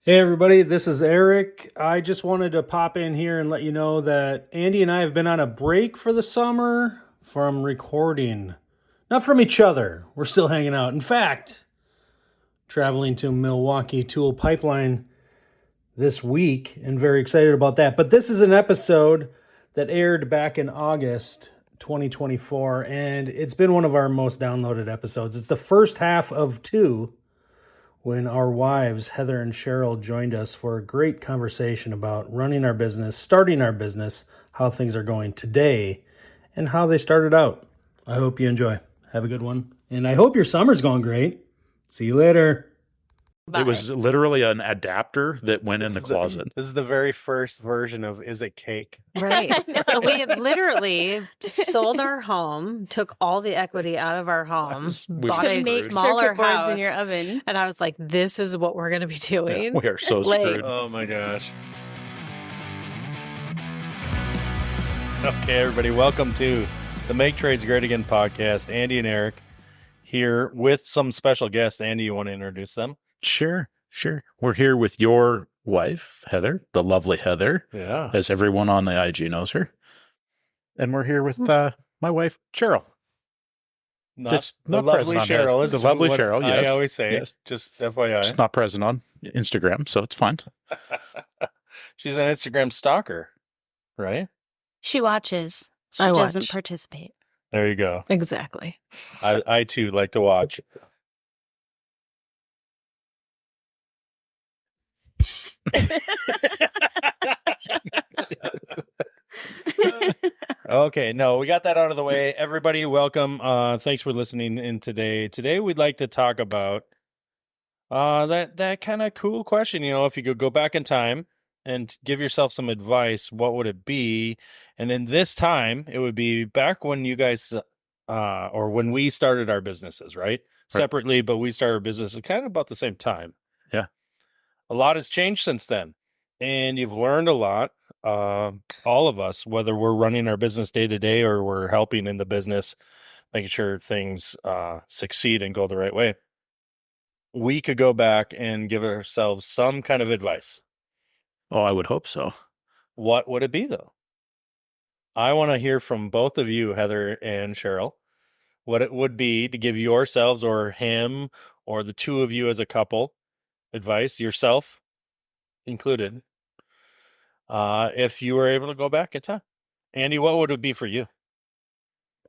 Hey everybody, this is Eric. I just wanted to pop in here and let you know that Andy and I have been on a break for the summer from recording. Not from each other. We're still hanging out. In fact, traveling to Milwaukee Tool Pipeline this week and very excited about that. But this is an episode that aired back in August 2024 and it's been one of our most downloaded episodes. It's the first half of two when our wives, Heather and Sheryl, joined us for a great conversation about running our business, starting our business, how things are going today, and how they started out. I hope you enjoy. Have a good one. And I hope your summer's going great. See you later. Bye. It was literally an adapter that went in the closet. This is the very first version of Is It Cake? Right. So we had literally sold our home, took all the equity out of our home, bought a make smaller circuit boards house in your oven. And I was like, this is what we're going to be doing. Yeah, we are so screwed. Oh my gosh. Okay, everybody, welcome to the Make Trades Great Again podcast. Andy and Eric here with some special guests. Andy, you want to introduce them? Sure. We're here with your wife, Heather, the lovely Heather, as everyone on the IG knows her. And we're here with my wife, Sheryl. Not the lovely Sheryl. The lovely Sheryl, yes. I always say, yes. Just FYI. She's not present on Instagram, so it's fine. She's an Instagram stalker, right? She watches. She I doesn't watch. participate. There you go. Exactly. I too like to watch. Okay, no, we got that out of the way. Everybody, welcome. Thanks for listening in today. Today we'd like to talk about that kind of cool question. You know, if you could go back in time and give yourself some advice, what would it be? And in this time, it would be back when you guys or when we started our businesses, right? Separately, but we started our business kind of about the same time. Yeah. A lot has changed since then, and you've learned a lot. All of us, whether we're running our business day to day or we're helping in the business, making sure things succeed and go the right way, we could go back and give ourselves some kind of advice. Oh, I would hope so. What would it be, though? I want to hear from both of you, Heather and Sheryl, what it would be to give yourselves or him or the two of you as a couple advice, yourself included, if you were able to go back in time. Andy, what would it be for you?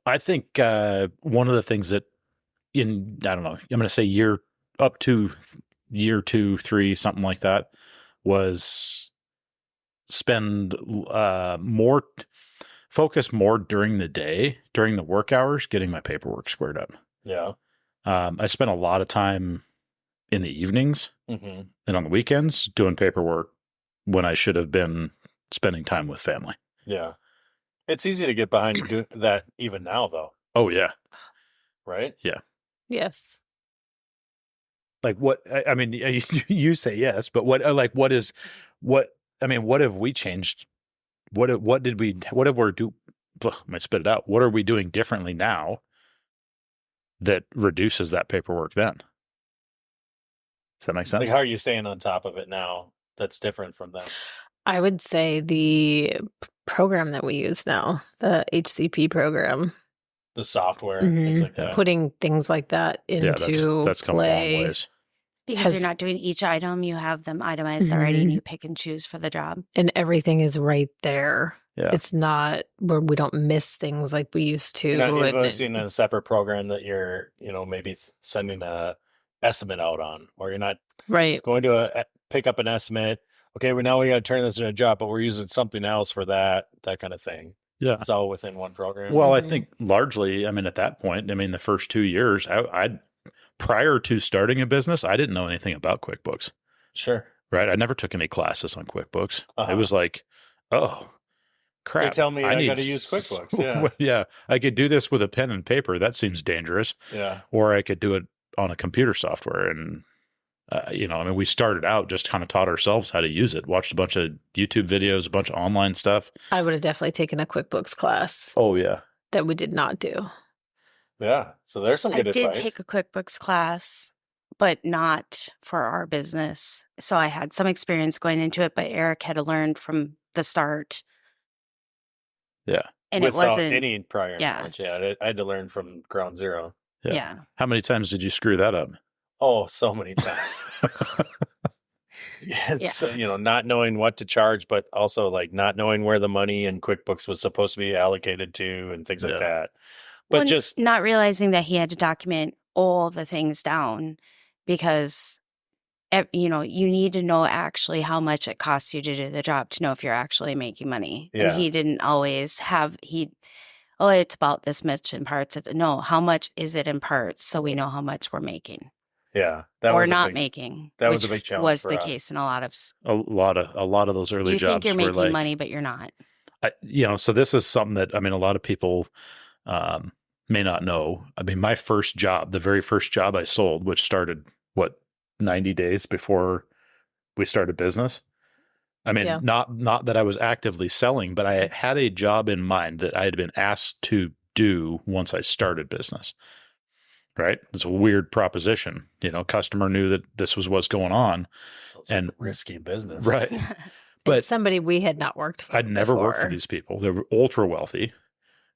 I think one of the things that I don't know, I'm going to say up to year 2, 3, something like that, was focus more during the day, during the work hours, getting my paperwork squared up. Yeah. I spent a lot of time in the evenings and on the weekends doing paperwork when I should have been spending time with family. Yeah. It's easy to get behind that even now, though. Oh, yeah. Right? Yeah. Yes. Like what, I mean, you say yes, but what have we changed? What have we do? I might spit it out. What are we doing differently now that reduces that paperwork then? Does that make sense? Like, how are you staying on top of it now that's different from then? I would say the program that we use now, the HCP program. The software, things like that. Putting things like that into that's come a long ways. Because you're not doing each item, you have them itemized already and you pick and choose for the job. And everything is right there. Yeah. It's not where we don't miss things like we used to. You're not investing in a separate program that you're, maybe sending a estimate out on, or you're not going to pick up an estimate. Okay, now we got to turn this into a job, but we're using something else for that kind of thing. Yeah. It's all within one program. Well, I think largely, at that point, the first 2 years, I prior to starting a business, I didn't know anything about QuickBooks. Sure. Right. I never took any classes on QuickBooks. It was like, oh, crap. They tell me I got to use QuickBooks. Yeah. Yeah. I could do this with a pen and paper. That seems dangerous. Yeah. Or I could do it on a computer software. And, we started out just kind of taught ourselves how to use it, watched a bunch of YouTube videos, a bunch of online stuff. I would have definitely taken a QuickBooks class. Oh, yeah. That we did not do. Yeah. So there's some good advice. I did take a QuickBooks class but not for our business. So I had some experience going into it, but Eric had learned from the start. Yeah. And Without it wasn't any prior yeah. knowledge. Yeah, I had to learn from ground zero. Yeah. How many times did you screw that up? Oh, so many times. It's, not knowing what to charge, but also like not knowing where the money in QuickBooks was supposed to be allocated to and things like that. But Well, just not realizing that he had to document all the things down because, you need to know actually how much it costs you to do the job to know if you're actually making money. Yeah. And he didn't always it's about this much in parts. No, how much is it in parts so we know how much we're making. Yeah. Or not making. That was a big challenge was for the us. case in a lot of a lot of those early you jobs think you're were making like, money, but you're not. So this is something that, I mean, a lot of people may not know. I mean, my first job, the very first job I sold, which started 90 days before we started business. I mean, not that I was actively selling, but I had a job in mind that I had been asked to do once I started business. Right? It's a weird proposition. Customer knew that this was what's going on. So it's and risky business. Right. But it's somebody we had not worked for. I'd never worked for these people. They were ultra wealthy.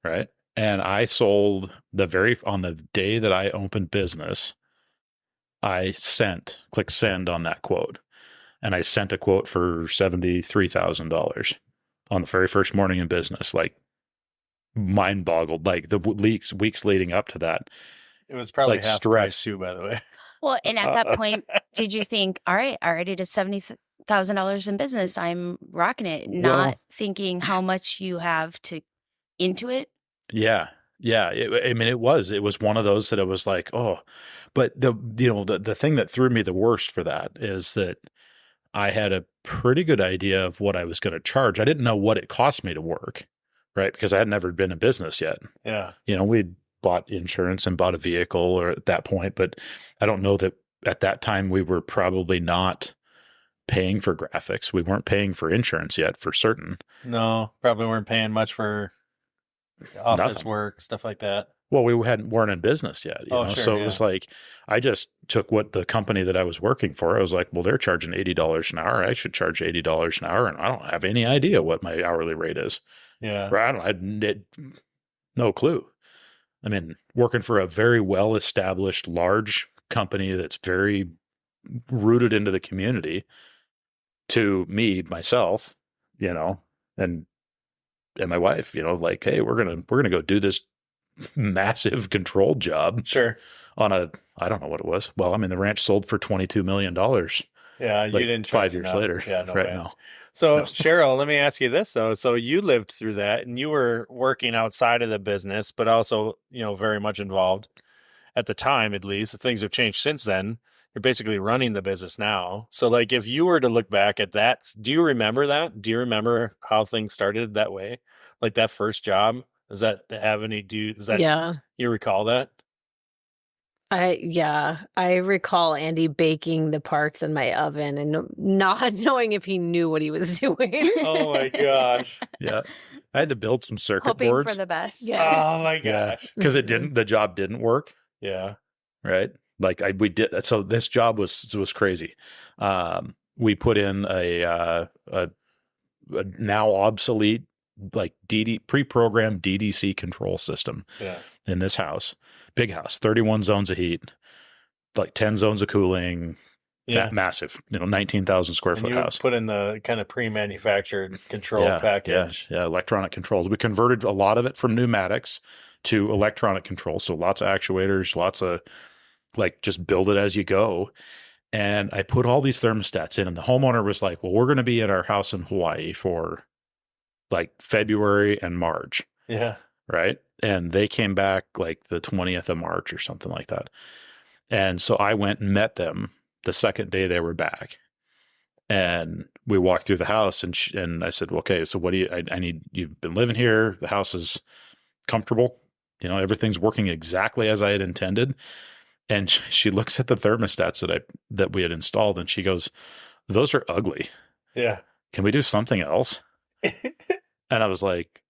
Right. And I sold on the day that I opened business, I click send on that quote. And I sent a quote for $73,000 on the very first morning in business, like mind boggled, like the weeks leading up to that. It was probably like half stress. price too, by the way. Well, and at that point, did you think, all right, I already did $70,000 in business. I'm rocking it. Not thinking how much you have into it. Yeah. Yeah. It was one of those that it was like, oh, but the thing that threw me the worst for that is that I had a pretty good idea of what I was going to charge. I didn't know what it cost me to work, right? Because I had never been in business yet. Yeah. We'd bought insurance and bought a vehicle or at that point, but I don't know that at that time we were probably not paying for graphics. We weren't paying for insurance yet for certain. No, probably weren't paying much for office work, stuff like that. Well, we weren't in business yet. Sure, so it was like, I just took what the company that I was working for, I was like, well, they're charging $80 an hour. I should charge $80 an hour. And I don't have any idea what my hourly rate is. Yeah. Right. I had no clue. I mean, working for a very well-established, large company that's very rooted into the community to me, myself, and my wife, like, hey, we're going to go do this massive controlled job. Sure. On I don't know what it was. Well, I mean, the ranch sold for $22 million. Yeah. You didn't 5 years later. Yeah. No right way. now. So Sheryl, let me ask you this though. So you lived through that and you were working outside of the business, but also, very much involved at the time, at least. Things have changed since then. You're basically running the business now. So like, if you were to look back at that, do you remember that? Do you remember how things started that way? Like that first job? Does that have any, you recall that? I recall Andy baking the parts in my oven and not knowing if he knew what he was doing. Oh my gosh. Yeah. I had to build some circuit Hoping boards. for the best. Yes. Oh my gosh. Because the job didn't work. Yeah. Right. Like we did. So this job was crazy. We put in a now obsolete, like pre-programmed DDC control system in this house. Big house, 31 zones of heat, like 10 zones of cooling, massive, 19,000 square foot house. Put in the kind of pre-manufactured control package. Yeah, electronic controls. We converted a lot of it from pneumatics to electronic controls. So lots of actuators, lots of just build it as you go. And I put all these thermostats in, and the homeowner was like, well, we're going to be at our house in Hawaii for like February and March. Yeah. Right. And they came back like the 20th of March or something like that. And so I went and met them the second day they were back. And we walked through the house and I said, well, okay, so what do I need, you've been living here. The house is comfortable. Everything's working exactly as I had intended. And she looks at the thermostats that we had installed and she goes, those are ugly. Yeah. Can we do something else? And I was like,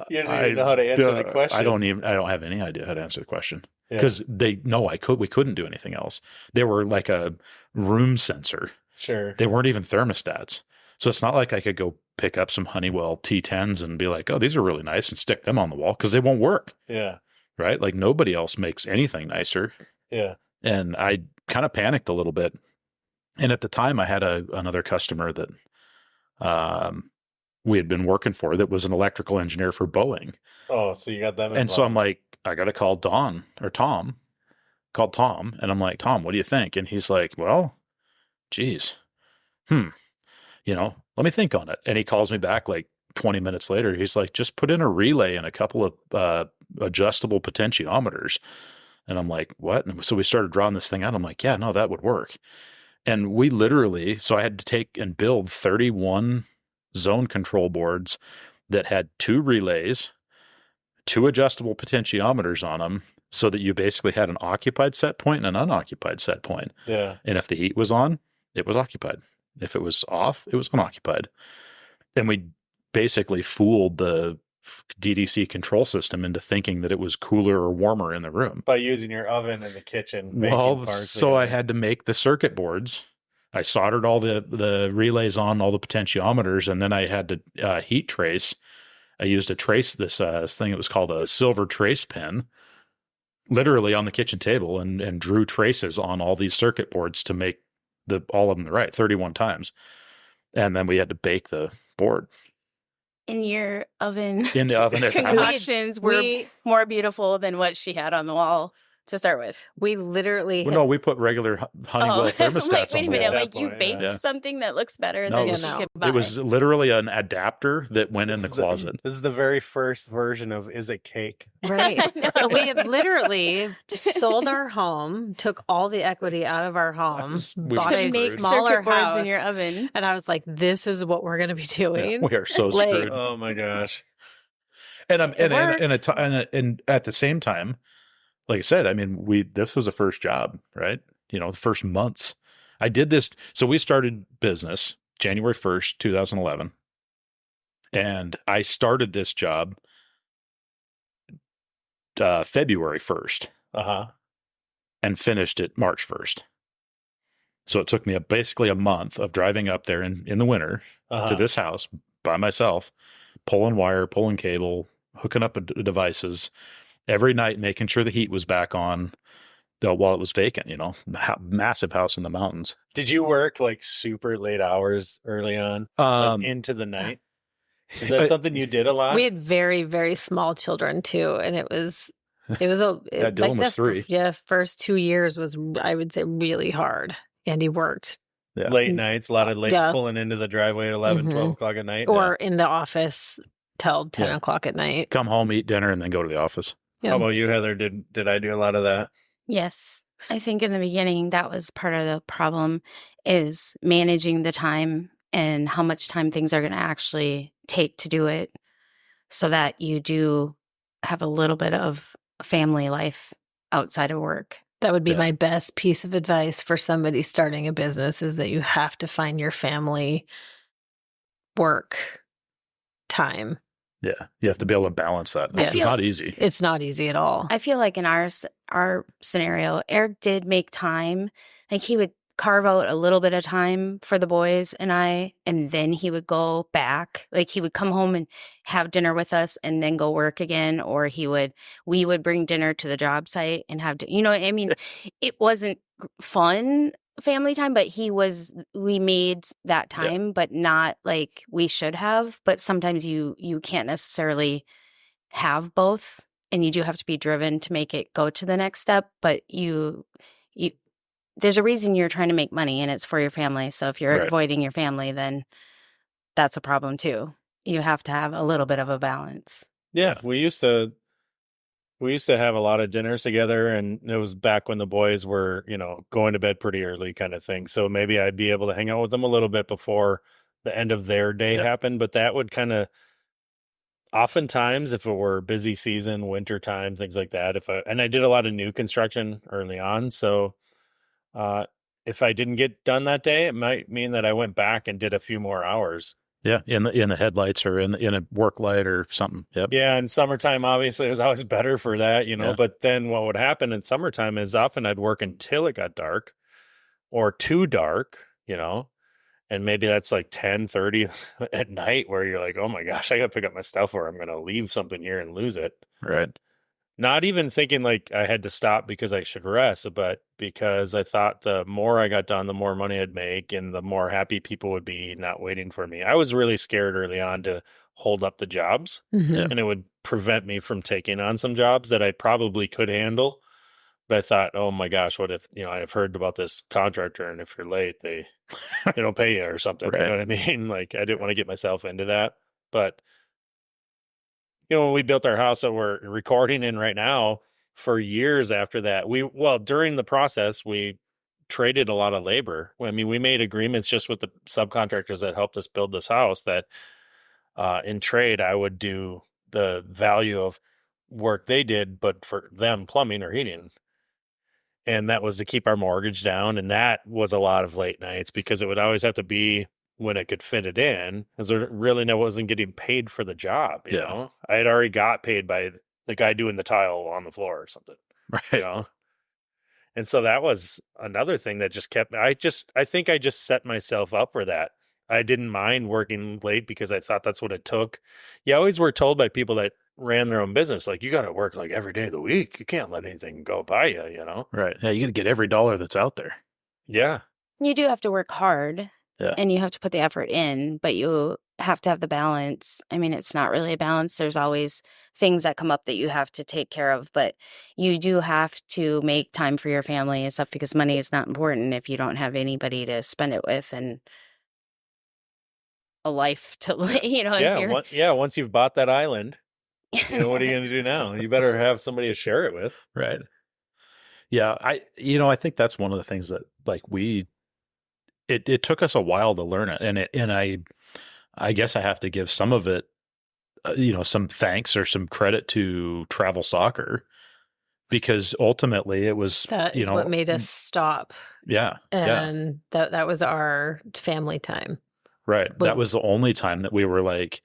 You don't even know how to answer the question. I don't have any idea how to answer the question Yeah. because we couldn't do anything else. They were like a room sensor. Sure. They weren't even thermostats. So it's not like I could go pick up some Honeywell T10s and be like, oh, these are really nice and stick them on the wall because they won't work. Yeah. Right. Like nobody else makes anything nicer. Yeah. And I kind of panicked a little bit. And at the time I had another customer that, we had been working for that was an electrical engineer for Boeing. Oh, so you got them involved. And so I'm like, I got to call Tom, called Tom. And I'm like, Tom, what do you think? And he's like, well, geez, let me think on it. And he calls me back like 20 minutes later. He's like, just put in a relay and a couple of adjustable potentiometers. And I'm like, what? And so we started drawing this thing out. I'm like, yeah, no, that would work. And we literally, so I had to take and build 31 zone control boards that had 2 relays, 2 adjustable potentiometers on them, so that you basically had an occupied set point and an unoccupied set point. Yeah. And if the heat was on, it was occupied. If it was off, it was unoccupied. And we basically fooled the DDC control system into thinking that it was cooler or warmer in the room. By using your oven in the kitchen. Well, so I had to make the circuit boards. I soldered all the relays on, all the potentiometers, and then I had to heat trace. I used a trace, this thing, it was called a silver trace pen, literally on the kitchen table, and drew traces on all these circuit boards to make all of them right, 31 times. And then we had to bake the board. In your oven. In the oven. Concoctions were more beautiful than what she had on the wall to start with. We literally no, we put regular Honeywell thermostats like, wait on a the minute, wall. like you baked something that looks better than you could buy. It was literally an adapter that went in the closet. This is the very first version of Is It Cake? Right. We had literally sold our home, took all the equity out of our home, bought to a make smaller circuit boards house in your oven. And I was like, this is what we're going to be doing. Yeah, we are so screwed. Oh my gosh. And at the same time, like I said, I mean, this was a first job, right? The first months I did this. So we started business January 1st, 2011. And I started this job February 1st. And finished it March 1st. So it took me basically a month of driving up there in the winter to this house by myself, pulling wire, pulling cable, hooking up devices every night, making sure the heat was back on while it was vacant, massive house in the mountains. Did you work like super late hours early on, like into the night? Is that something you did a lot? We had very, very small children too. And it was Dylan was 3. First 2 years was, I would say, really hard. And he worked. Yeah. Late nights, a lot of pulling into the driveway at 11, 12 o'clock at night. Or in the office till 10 o'clock at night. Come home, eat dinner, and then go to the office. Yeah. How about you, Heather? Did I do a lot of that? Yes. I think in the beginning, that was part of the problem, is managing the time and how much time things are going to actually take to do it, so that you do have a little bit of family life outside of work. That would be my best piece of advice for somebody starting a business, is that you have to find your family work time. Yeah. You have to be able to balance that. It's not easy. It's not easy at all. I feel like in our scenario, Eric did make time. Like he would carve out a little bit of time for the boys and I, and then he would go back. Like he would come home and have dinner with us and then go work again. Or we would bring dinner to the job site and have, I mean, it wasn't fun family time, but we made that time, but not like we should have. But sometimes you can't necessarily have both, and you do have to be driven to make it go to the next step. But there's a reason you're trying to make money, and it's for your family. So if you're avoiding your family, then that's a problem too. You have to have a little bit of a balance. Yeah, we used to have a lot of dinners together, and it was back when the boys were, going to bed pretty early kind of thing. So maybe I'd be able to hang out with them a little bit before the end of their day happened. But that would kind of, oftentimes, if it were busy season, winter time, things like that, and I did a lot of new construction early on. So if I didn't get done that day, it might mean that I went back and did a few more hours Yeah, in the headlights or in a work light or something. Yep. Yeah, and summertime obviously was always better for that, you know. Yeah. But then what would happen in summertime is often I'd work until it got dark or too dark, you know. And maybe that's like 10:30 at night where you're like, oh my gosh, I got to pick up my stuff or I'm going to leave something here and lose it. Right. Not even thinking like I had to stop because I should rest, but because I thought the more I got done, the more money I'd make and the more happy people would be not waiting for me. I was really scared early on to hold up the jobs, Mhm. and it would prevent me from taking on some jobs that I probably could handle. But I thought, oh my gosh, what if, you know, I've heard about this contractor and if you're late, they don't pay you or something. You Right. know what I mean? Like I didn't want to get myself into that. But you know, when we built our house that we're recording in right now, for years after that, during the process, we traded a lot of labor. I mean, we made agreements just with the subcontractors that helped us build this house that in trade, I would do the value of work they did, but for them, plumbing or heating. And that was to keep our mortgage down. And that was a lot of late nights because it would always have to be when it could fit it in, because there really wasn't getting paid for the job. You know, I had already got paid by the guy doing the tile on the floor or something. Right. You know, and so that was another thing that just kept me. I think I just set myself up for that. I didn't mind working late because I thought that's what it took. You always were told by people that ran their own business, like, you got to work like every day of the week. You can't let anything go by you, you know? Right. Yeah, you got to get every dollar that's out there. Yeah. You do have to work hard Yeah. and you have to put the effort in, but you have to have the balance. I mean, it's not really a balance. There's always things that come up that you have to take care of, but you do have to make time for your family and stuff because money is not important if you don't have anybody to spend it with and a life to live, you know. Once you've bought that island, you know, what are you going to do now? You better have somebody to share it with. Right. Yeah. I think that's one of the things that like it took us a while to learn it. And I guess I have to give some of it, some thanks or some credit to travel soccer, because ultimately it was, That is what made us stop. Yeah. And that was our family time. Right. That was the only time that we were like,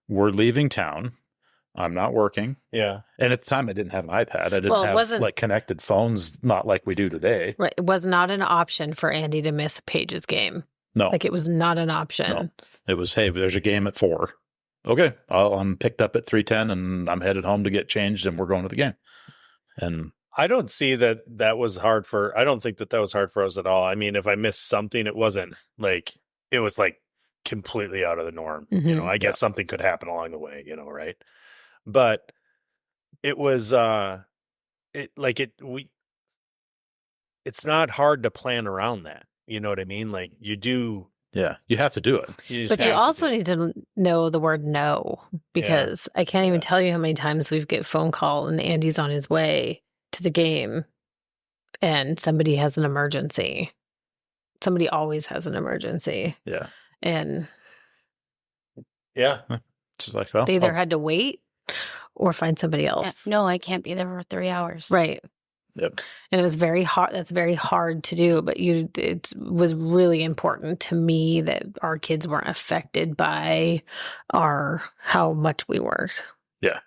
we're leaving town. I'm not working. Yeah. And at the time I didn't have an iPad. I didn't have like connected phones, not like we do today. Right. It was not an option for Andy to miss Paige's game. No. Like it was not an option. No. It was, hey, there's a game at 4. Okay. I'm picked up at 3:10 and I'm headed home to get changed and we're going to the game. And I don't see that was hard I don't think that was hard for us at all. I mean, if I missed something, it wasn't like, it was like completely out of the norm. Mm-hmm. You know, I guess something could happen along the way, you know, right? But it was, it's not hard to plan around that. You know what I mean? Like you do. Yeah, you have to do it. But you also need to know the word no, because I can't even tell you how many times we've get phone call and Andy's on his way to the game and somebody has an emergency. Somebody always has an emergency. Yeah. And yeah, it's like, well, they either had to wait or find somebody else. Yeah. No, I can't be there for 3 hours. Right. Yep. And it was very hard. That's very hard to do. But it was really important to me that our kids weren't affected by how much we worked. Yeah.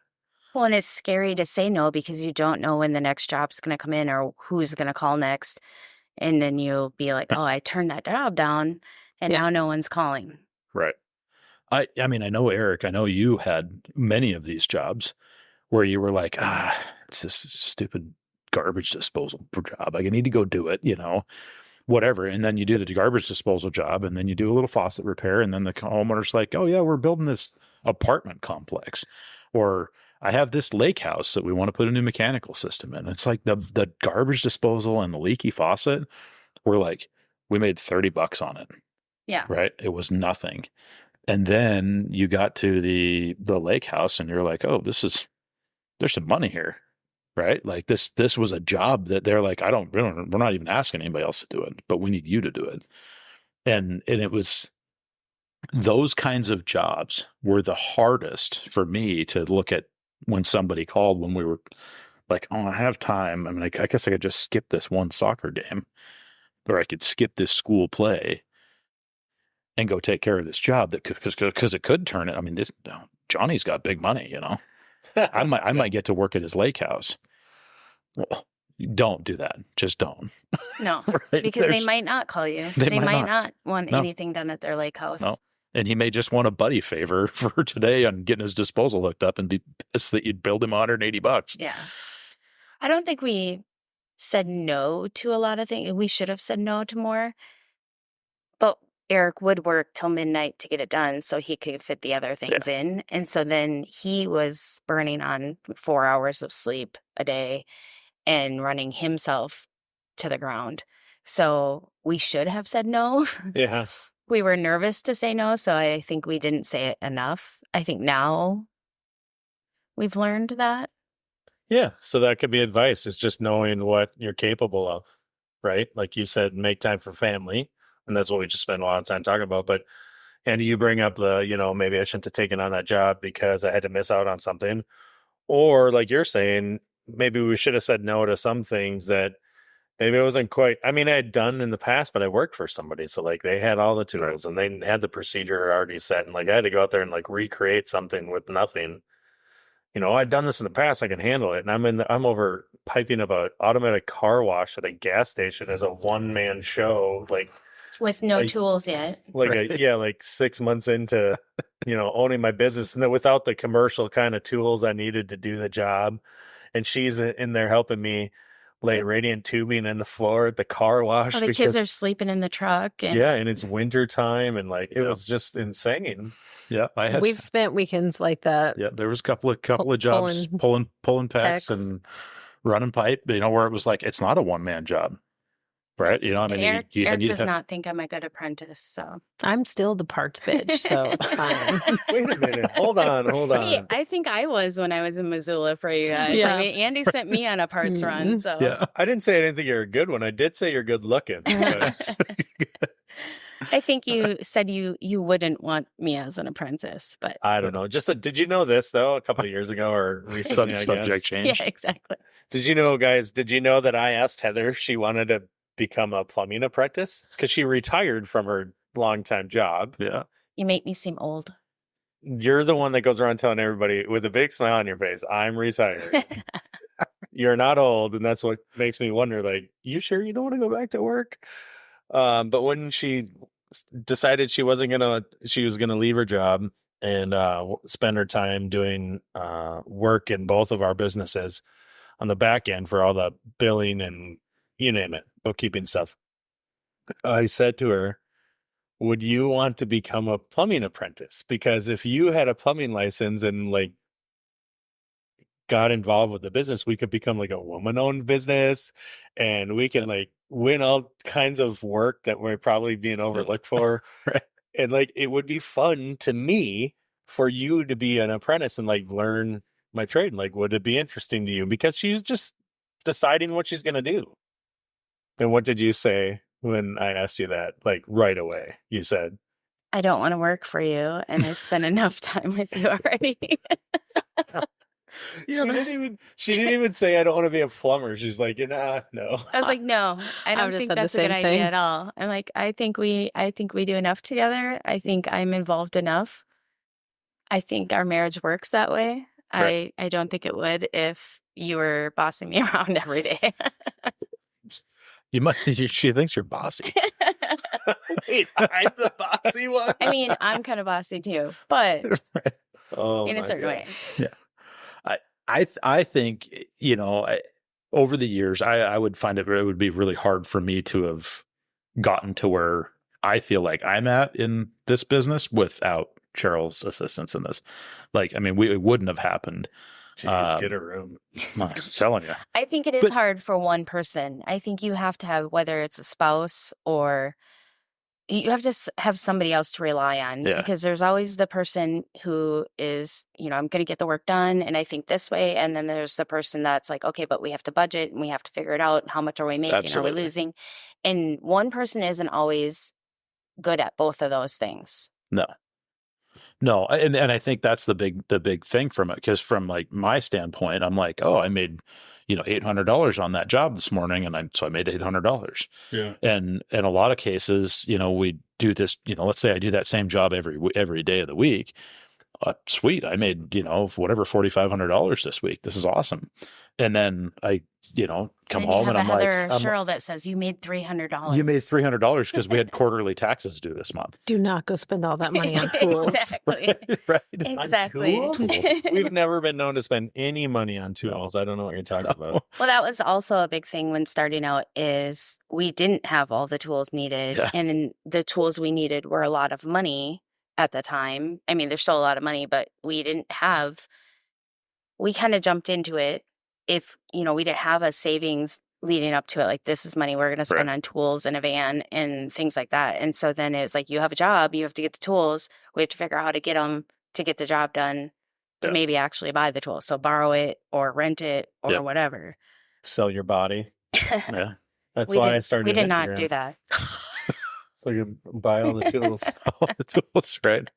Well, and it's scary to say no because you don't know when the next job's going to come in or who's going to call next. And then you'll be like, oh, I turned that job down and now no one's calling. Right. I mean, I know, Eric, I know you had many of these jobs where you were like, it's this stupid garbage disposal job. Like, I need to go do it, whatever. And then you do the garbage disposal job and then you do a little faucet repair. And then the homeowner's like, oh yeah, we're building this apartment complex, or I have this lake house that we want to put a new mechanical system in. It's like the garbage disposal and the leaky faucet. We're like, we made $30 on it. Yeah. Right. It was nothing. And then you got to the lake house and you're like, oh, there's some money here. Right. Like this was a job that they're like, we're not even asking anybody else to do it, but we need you to do it. And it was those kinds of jobs were the hardest for me to look at when somebody called, when we were like, oh, I have time. I mean, I guess I could just skip this one soccer game, or I could skip this school play. and go take care of this job that because it could turn it. I mean, Johnny's got big money, you know. I might get to work at his lake house. Well, don't do that. Just don't. No, Right? because they might not call you. They might not want No. anything done at their lake house. No. And he may just want a buddy favor for today on getting his disposal hooked up and be pissed that you'd billed him $180. Yeah. I don't think we said no to a lot of things. We should have said no to more. But Eric would work till midnight to get it done so he could fit the other things in. And so then he was burning on 4 hours of sleep a day and running himself to the ground. So we should have said no. Yeah. We were nervous to say no, so I think we didn't say it enough. I think now we've learned that. Yeah. So that could be advice. It's just knowing what you're capable of, right? Like you said, make time for family. And that's what we just spent a lot of time talking about. But Andy, you bring up maybe I shouldn't have taken on that job because I had to miss out on something. Or like you're saying, maybe we should have said no to some things that maybe it wasn't quite, I mean, I had done in the past, but I worked for somebody. So like they had all the tools and they had the procedure already set. And like I had to go out there and like recreate something with nothing. I'd done this in the past. I can handle it. And I'm over piping of an automatic car wash at a gas station as a one-man show, like with no tools yet. Like 6 months into, owning my business and without the commercial kind of tools I needed to do the job. And she's in there helping me lay radiant tubing in the floor at the car wash. The kids are sleeping in the truck. And it's winter time. And like, it was just insane. Yeah. We've spent weekends like that. Yeah. There was a couple of jobs, pulling pecs and running pipe, where it was like, it's not a one-man job. Right. Eric does not think I'm a good apprentice. So I'm still the parts bitch. So it's fine. Wait a minute. Hold on. Hey, I think I was when I was in Missoula for you guys. Yeah. I mean, Andy sent me on a parts run. So yeah. I didn't say I didn't think you're a good one. I did say you're good looking. But... I think you said you wouldn't want me as an apprentice, but I don't know. Did you know this though? A couple of years ago or recently, I guess. Subject change. Yeah, exactly. Did you know that I asked Heather if she wanted to become a plumbing apprentice because she retired from her longtime job? Yeah. You make me seem old. You're the one that goes around telling everybody with a big smile on your face, I'm retired. You're not old. And that's what makes me wonder, like, you sure you don't want to go back to work? But when she decided she was going to leave her job and spend her time doing work in both of our businesses on the back end for all the billing and you name it, bookkeeping stuff, I said to her, would you want to become a plumbing apprentice? Because if you had a plumbing license and like got involved with the business, we could become like a woman-owned business and we can like win all kinds of work that we're probably being overlooked for. Right. And like, it would be fun to me for you to be an apprentice and like learn my trade. Like, would it be interesting to you? Because she's just deciding what she's going to do. And what did you say when I asked you that? Like right away, you said, I don't want to work for you. And I spent enough time with you already. Yeah, she didn't even say, I don't want to be a plumber. She's like, no. I was like, no, I don't think that's a good idea at all. I'm like, I think we do enough together. I think I'm involved enough. I think our marriage works that way. Right. I don't think it would if you were bossing me around every day. She thinks you're bossy. Wait, I'm the bossy one? I mean, I'm kind of bossy too, but right. in a certain way. Yeah. I think, over the years, I would find it would be really hard for me to have gotten to where I feel like I'm at in this business without Cheryl's assistance in this. Like, I mean, it wouldn't have happened. Jeez, get a room. I'm telling you. I think it is hard for one person. I think you have to have, whether it's a spouse or you have to have somebody else to rely on because there's always the person who is, I'm going to get the work done and I think this way. And then there's the person that's like, okay, but we have to budget and we have to figure it out. How much are we making? Absolutely. Are we losing? And one person isn't always good at both of those things. No, and I think that's the big thing from it, because from like my standpoint, I'm like, oh, I made $800 on that job this morning, and so I made $800. Yeah. And in a lot of cases, we do this. Let's say I do that same job every day of the week. Sweet, I made whatever $4,500 this week. This is awesome. And then I come home and I'm Sheryl that says you made $300. You made $300 because we had quarterly taxes due this month. Do not go spend all that money on tools. Exactly. Right. Exactly. On tools? We've never been known to spend any money on tools. I don't know what you're talking about. Well, that was also a big thing when starting out is we didn't have all the tools needed. Yeah. And the tools we needed were a lot of money at the time. I mean, there's still a lot of money, but we kind of jumped into it. If, we didn't have a savings leading up to it, like this is money we're going to spend on tools and a van and things like that. And so then it was like, you have a job, you have to get the tools. We have to figure out how to get them to get the job done to maybe actually buy the tools. So borrow it or rent it or whatever. Sell your body. Yeah. That's why I started We did Instagram. not do that. So you buy all the tools. All the tools, right?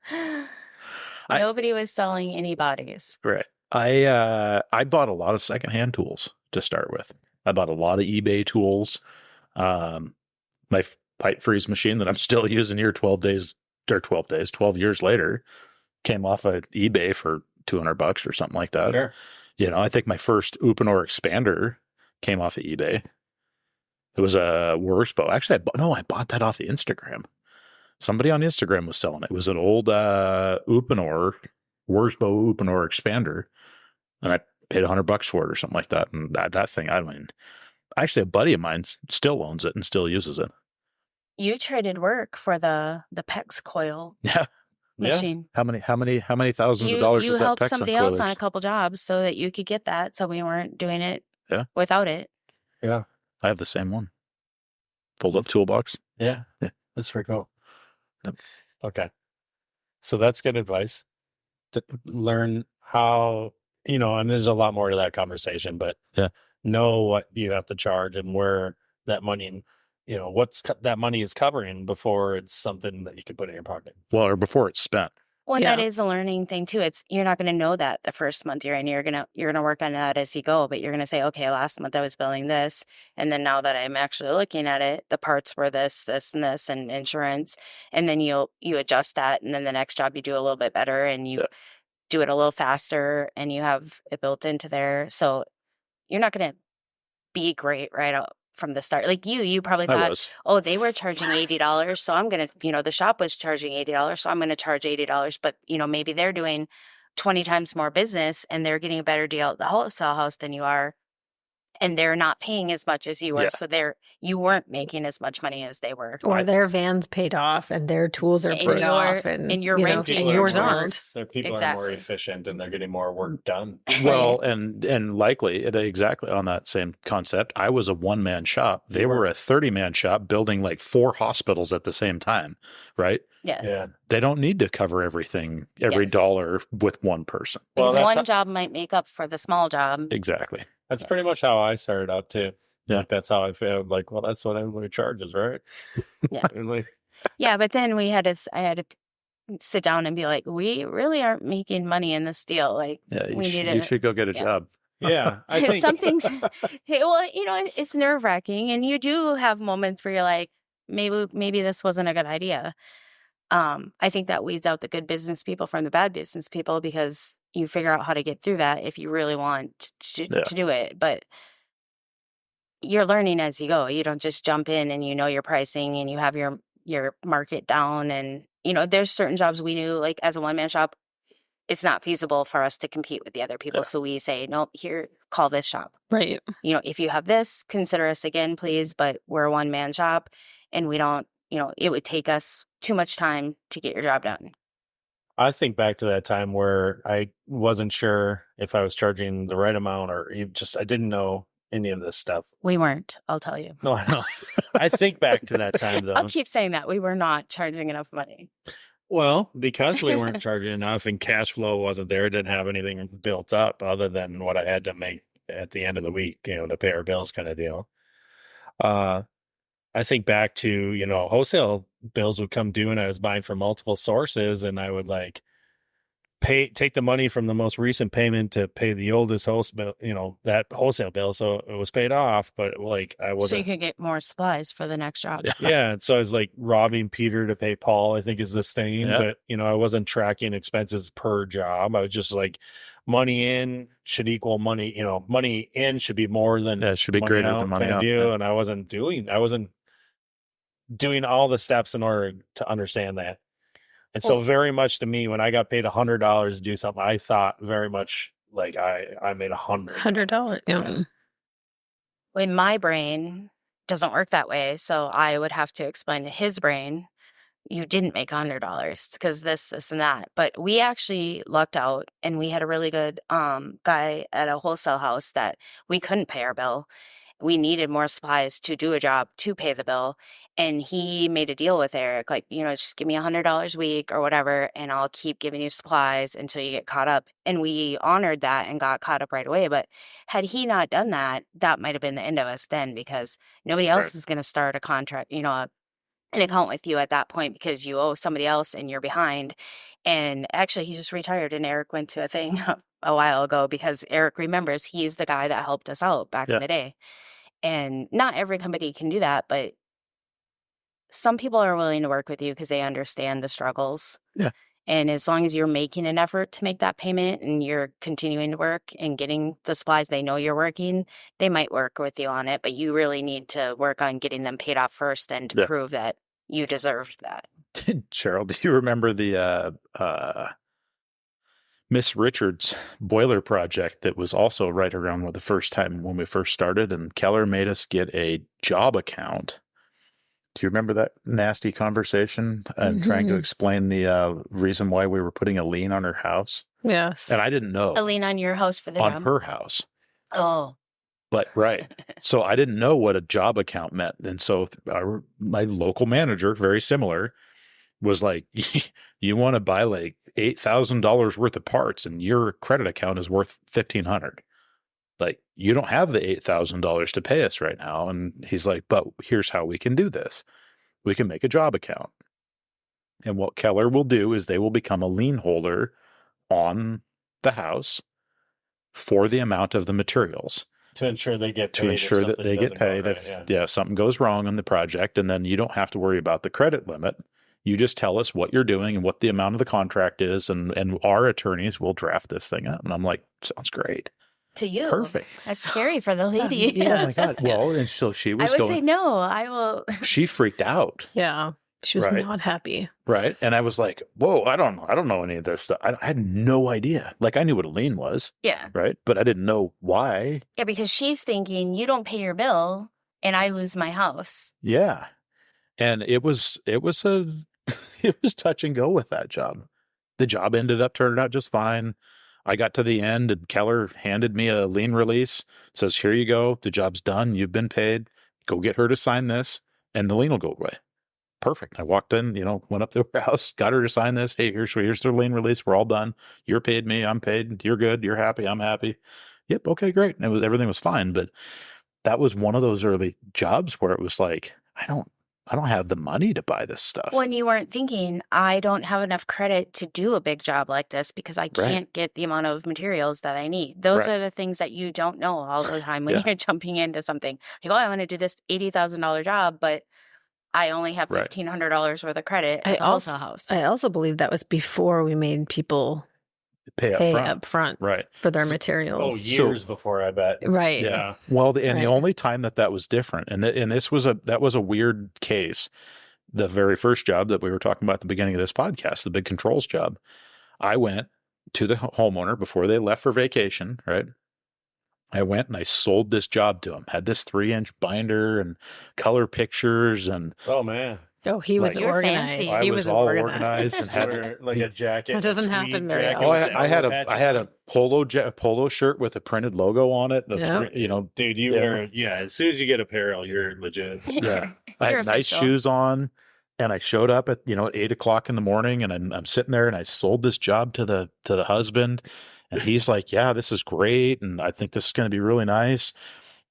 Nobody was selling any bodies. Right. I bought a lot of secondhand tools to start with. I bought a lot of eBay tools. My pipe freeze machine that I'm still using here 12 years later came off of eBay for $200 or something like that. Sure. I think my first Uponor expander came off of eBay. It was a Worsbo. Actually, I bought that off of Instagram. Somebody on Instagram was selling it. It was an old Uponor, Worsbo Uponor expander. And I paid $100 for it or something like that. And that thing, actually a buddy of mine still owns it and still uses it. You traded work for the PEX coil Yeah. machine. How many thousands of dollars You is that helped PEX somebody on else on coilers? a couple jobs so that you could get that. So we weren't doing it without it. Yeah. I have the same one. Fold up toolbox. Yeah. Yeah. That's pretty cool. Yep. Okay. So that's good advice to learn how, and there's a lot more to that conversation, but know what you have to charge and where that money, that money is covering before it's something that you can put in your pocket. Well, or before it's spent. Well, that is a learning thing too. You're not going to know that the first month you're in. You're gonna work on that as you go, but you're gonna say, okay, last month I was billing this, and then now that I'm actually looking at it, the parts were this, and this, and insurance, and then you adjust that, and then the next job you do a little bit better, and you do it a little faster, and you have it built into there. So you're not gonna be great right out from the start. Like you probably thought, oh, they were charging $80. So I'm going to, the shop was charging $80. So I'm going to charge $80. But, maybe they're doing 20 times more business and they're getting a better deal at the wholesale house than you are. And they're not paying as much as you were. So you weren't making as much money as they were. Or their van's paid off and their tools are paid off. And you're renting and yours aren't. Their people are more efficient and they're getting more work done. Well, and likely, exactly on that same concept, I was a one-man shop. They were a 30-man shop building like 4 hospitals at the same time, right? Yes. Yeah. They don't need to cover everything, every dollar with one person. Because one job might make up for the small job. Exactly. That's pretty much how I started out too. Yeah. Like, that's how I feel. Like, well, that's what everybody charges, right? Yeah. Yeah, but then I had to sit down and be like, we really aren't making money in this deal. Like, you should go get a job. Yeah, I think some things. Well, it's nerve wracking, and you do have moments where you're like, maybe this wasn't a good idea. I think that weeds out the good business people from the bad business people because you figure out how to get through that if you really want to do it. But you're learning as you go. You don't just jump in and your pricing and you have your market down. And, there's certain jobs we knew, like as a one-man shop, it's not feasible for us to compete with the other people. So we say, nope, here, call this shop. Right. If you have this, consider us again, please. But we're a one-man shop and we don't, it would take us too much time to get your job done. I think back to that time where I wasn't sure if I was charging the right amount or I didn't know any of this stuff. We weren't, I'll tell you. No, I know. I think back to that time though. I'll keep saying that. We were not charging enough money. Well, because we weren't charging enough and cash flow wasn't there, didn't have anything built up other than what I had to make at the end of the week, to pay our bills kind of deal. I think back to, wholesale bills would come due and I was buying from multiple sources and I would take the money from the most recent payment to pay the oldest that wholesale bill. So it was paid off, but like I So you wasn't. could get more supplies for the next job. Yeah. And so I was like robbing Peter to pay Paul, I think is this thing. Yeah. But, I wasn't tracking expenses per job. I was just like, money in should equal money, money in should be more than That should be greater than money out. view. And I wasn't doing all the steps in order to understand that. And so very much to me, when I got paid $100 to do something, I thought very much like I made $100. Yeah. When my brain doesn't work that way, so I would have to explain to his brain, you didn't make $100 because this, and that. But we actually lucked out, and we had a really good guy at a wholesale house that we couldn't pay our bill. We needed more supplies to do a job to pay the bill. And he made a deal with Eric, like, just give me $100 a week or whatever, and I'll keep giving you supplies until you get caught up. And we honored that and got caught up right away. But had he not done that, that might have been the end of us then, because nobody else is going to start a contract, an account with you at that point, because you owe somebody else and you're behind. And actually, he just retired, and Eric went to a thing a while ago, because Eric remembers he's the guy that helped us out back in the day. And not every company can do that, but some people are willing to work with you because they understand the struggles. Yeah. And as long as you're making an effort to make that payment and you're continuing to work and getting the supplies they know you're working, they might work with you on it. But you really need to work on getting them paid off first, and to prove that you deserved that. Sheryl, do you remember the Miss Richards boiler project that was also right around the first time when we first started, and Keller made us get a job account? Do you remember that nasty conversation and trying to explain the reason why we were putting a lien on her house? Yes. And I didn't know. A lien on your house for the on job? her house. Oh. But right. So I didn't know what a job account meant. And so my local manager, very similar, was like, you want to buy like $8,000 worth of parts and your credit account is worth $1,500. Like, you don't have the $8,000 to pay us right now. And he's like, but here's how we can do this. We can make a job account. And what Keller will do is they will become a lien holder on the house for the amount of the materials. To ensure they get paid. To ensure that they get paid if something goes wrong on the project. And then you don't have to worry about the credit limit. You just tell us what you're doing and what the amount of the contract is, and our attorneys will draft this thing up. And I'm like, sounds great. To you. Perfect. That's scary for the lady. Oh my God. Well, and so she was I would say no, I will. She freaked out. Yeah. She was not happy. Right. And I was like, whoa, I don't know any of this stuff. I had no idea. Like, I knew what a lien was. Yeah. Right. But I didn't know why. Yeah, because she's thinking, you don't pay your bill and I lose my house. Yeah. And it was it was touch and go with that job. The job ended up turning out just fine. I got to the end and Keller handed me a lien release, says, here you go. The job's done. You've been paid. Go get her to sign this and the lien will go away. Perfect. I walked in, went up to her house, got her to sign this. Hey, here's the lien release. We're all done. You're paid me. I'm paid. You're good. You're happy. I'm happy. Yep. Okay, great. And everything was fine. But that was one of those early jobs where it was like, I don't have the money to buy this stuff. When you weren't thinking, I don't have enough credit to do a big job like this because I can't get the amount of materials that I need. Those are the things that you don't know all the time when you're jumping into something. Like, oh, I want to do this $80,000 job, but I only have $1,500 worth of credit at the wholesale house. I also believe that was before we made people pay up front for their materials. Oh, years before, I bet. Right. Yeah. Well, the only time that was different, and this was a weird case. The very first job that we were talking about at the beginning of this podcast, the big controls job, I went to the homeowner before they left for vacation, right? I went and I sold this job to him. Had this 3-inch binder and color pictures and oh man. Oh, he was organized. He was all organized and had like a jacket. That doesn't happen very often. Oh, I had a polo shirt with a printed logo on it. Dude, you are as soon as you get apparel, you're legit. Yeah, I had nice shoes on, and I showed up at 8:00 in the morning, and I'm sitting there, and I sold this job to the husband, and he's like, "Yeah, this is great, and I think this is going to be really nice,"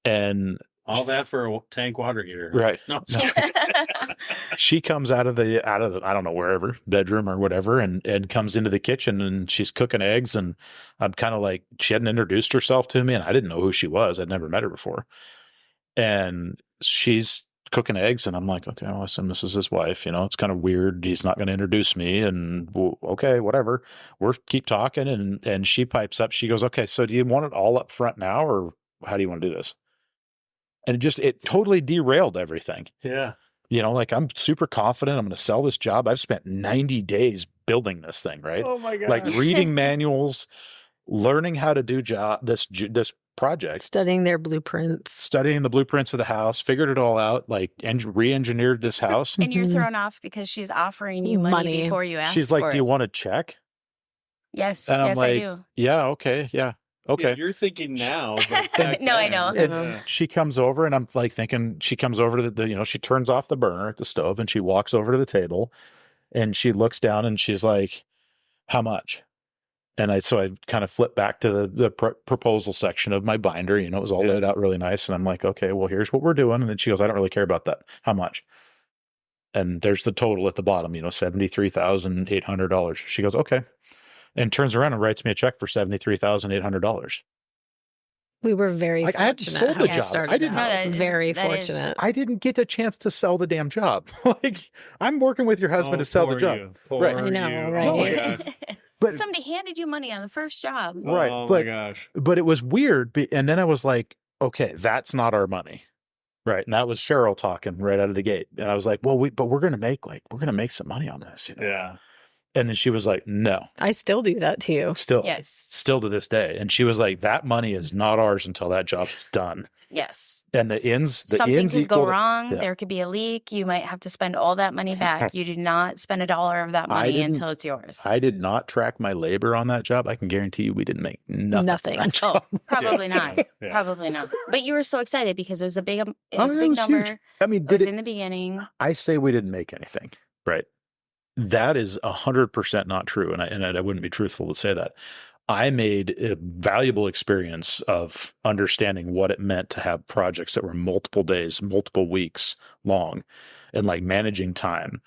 and All that for a tank water heater. Right. No. She comes out of the I don't know, wherever, bedroom or whatever, and comes into the kitchen, and she's cooking eggs, and I'm kind of like, she hadn't introduced herself to me, and I didn't know who she was. I'd never met her before. And she's cooking eggs, and I'm like, okay, well, I assume this is his wife. It's kind of weird. He's not going to introduce me, and okay, whatever. We're keep talking, and she pipes up. She goes, okay, so do you want it all up front now, or how do you want to do this? And it totally derailed everything. Yeah. Like, I'm super confident I'm going to sell this job. I've spent 90 days building this thing, right? Oh my God. Like reading manuals, learning how to do this project, Studying their blueprints. studying the blueprints of the house, figured it all out, like, and re-engineered this house. And you're Mhm. thrown off because she's offering you money before you ask She's for like, it. do you want a check? Yes, And I'm yes, like, I do. Yeah, okay, yeah. Okay. Yeah, you're thinking now. But back No, I then- know. And she comes over, and I'm like thinking, she comes over to the she turns off the burner at the stove, and she walks over to the table, and she looks down, and she's like, how much? And so I kind of flip back to the proposal section of my binder. It was all laid out really nice. And I'm like, okay, well, here's what we're doing. And then she goes, I don't really care about that. How much? And there's the total at the bottom, $73,800. She goes, okay. And turns around and writes me a check for $73,800. We were very Like, I hadn't fortunate sold how the we job. started I didn't out. know. That is- Very that is- fortunate. I didn't get a chance to sell the damn job. Like, I'm working with your husband to sell the poor job. you. Poor Right. I know, you. right? Oh my God. But Somebody handed you money on the first job. Right, Oh my but- gosh. but it was weird. And then I was like, okay, that's not our money. Right. And that was Sheryl talking right out of the gate. And I was like, well, but we're going to make some money on this. Yeah. And then she was like, no, I still do that to you. Yes. still to this day. And she was like, that money is not ours until that job's done. Yes. And the ins Something could go equal the- wrong. yeah. There could be a leak. You might have to spend all that money back. You do not spend $1 of that I money didn't- until it's yours. I did not track my labor on that job. I can guarantee you we didn't make nothing. Nothing. on that Oh, job. probably not. Yeah. Probably not. But you were so excited because it was a big, it Oh, was a it big was number. huge. I mean, It was did it? in the beginning. I say we didn't make anything, right? That is 100% not true, and I wouldn't be truthful to say that. I made a valuable experience of understanding what it meant to have projects that were multiple days, multiple weeks long, and like managing time.